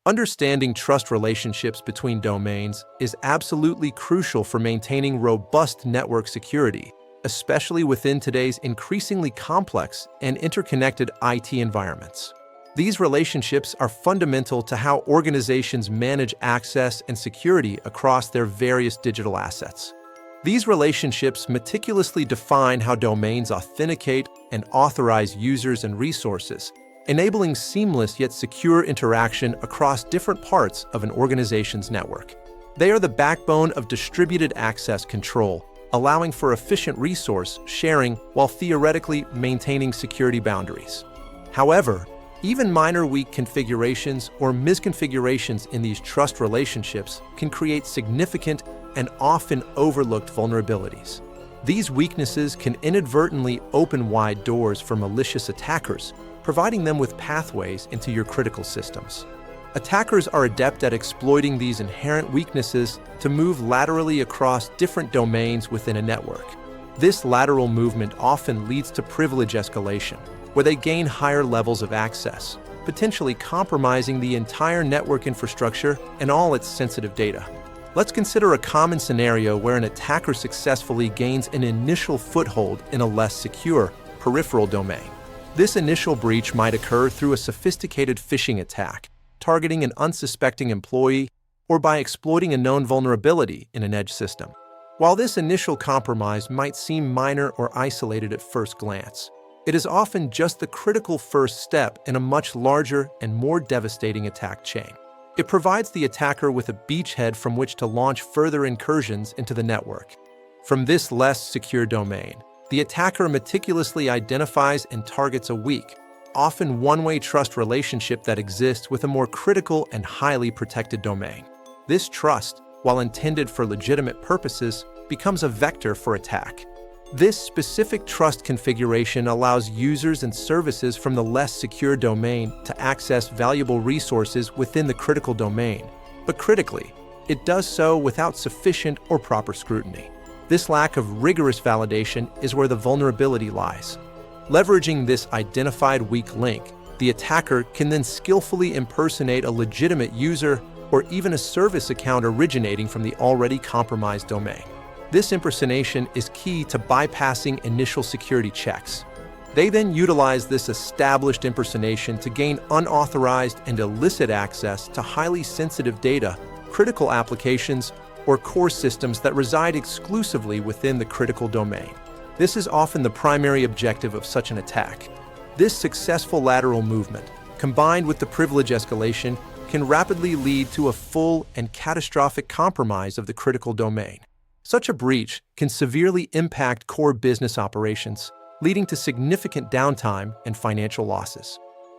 Understanding trust relationships between domains is absolutely crucial for maintaining robust network security, especially within today's increasingly complex and interconnected IT environments. These relationships are fundamental to how organizations manage access and security across their various digital assets. These relationships meticulously define how domains authenticate and authorize users and resources, enabling seamless yet secure interaction across different parts of an organization's network. They are the backbone of distributed access control, allowing for efficient resource sharing while theoretically maintaining security boundaries. However, even minor weak configurations or misconfigurations in these trust relationships can create significant and often overlooked vulnerabilities. These weaknesses can inadvertently open wide doors for malicious attackers, providing them with pathways into your critical systems. Attackers are adept at exploiting these inherent weaknesses to move laterally across different domains within a network. This lateral movement often leads to privilege escalation, where they gain higher levels of access, potentially compromising the entire network infrastructure and all its sensitive data. Let's consider a common scenario where an attacker successfully gains an initial foothold in a less secure peripheral domain. This initial breach might occur through a sophisticated phishing attack, targeting an unsuspecting employee, or by exploiting a known vulnerability in an edge system. While this initial compromise might seem minor or isolated at first glance, it is often just the critical first step in a much larger and more devastating attack chain. It provides the attacker with a beachhead from which to launch further incursions into the network. From this less secure domain, the attacker meticulously identifies and targets a weak, often one-way trust relationship that exists with a more critical and highly protected domain. This trust, while intended for legitimate purposes, becomes a vector for attack. This specific trust configuration allows users and services from the less secure domain to access valuable resources within the critical domain. But critically, it does so without sufficient or proper scrutiny. This lack of rigorous validation is where the vulnerability lies. Leveraging this identified weak link, the attacker can then skillfully impersonate a legitimate user or even a service account originating from the already compromised domain. This impersonation is key to bypassing initial security checks. They then utilize this established impersonation to gain unauthorized and illicit access to highly sensitive data, critical applications, or core systems that reside exclusively within the critical domain. This is often the primary objective of such an attack. This successful lateral movement, combined with the privilege escalation, can rapidly lead to a full and catastrophic compromise of the critical domain. Such a breach can severely impact core business operations, leading to significant downtime and financial losses.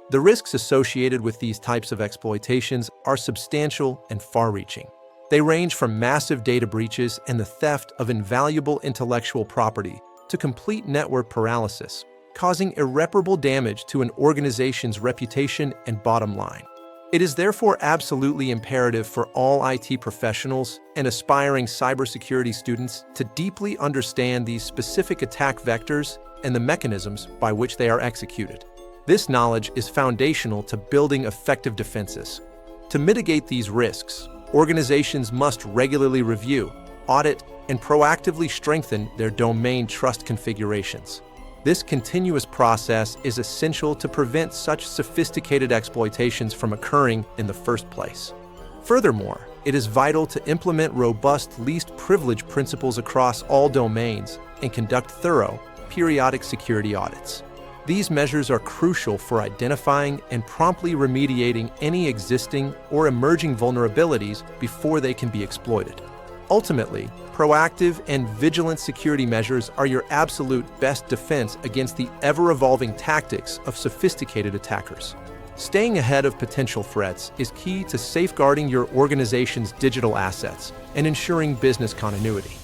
The risks associated with these types of exploitations are substantial and far-reaching. They range from massive data breaches and the theft of invaluable intellectual property to complete network paralysis, causing irreparable damage to an organization's reputation and bottom line. It is therefore absolutely imperative for all IT professionals and aspiring cybersecurity students to deeply understand these specific attack vectors and the mechanisms by which they are executed. This knowledge is foundational to building effective defenses. To mitigate these risks, organizations must regularly review, audit, and proactively strengthen their domain trust configurations. This continuous process is essential to prevent such sophisticated exploitations from occurring in the first place. Furthermore, it is vital to implement robust least privilege principles across all domains and conduct thorough, periodic security audits. These measures are crucial for identifying and promptly remediating any existing or emerging vulnerabilities before they can be exploited. Ultimately, proactive and vigilant security measures are your absolute best defense against the ever-evolving tactics of sophisticated attackers. Staying ahead of potential threats is key to safeguarding your organization's digital assets and ensuring business continuity.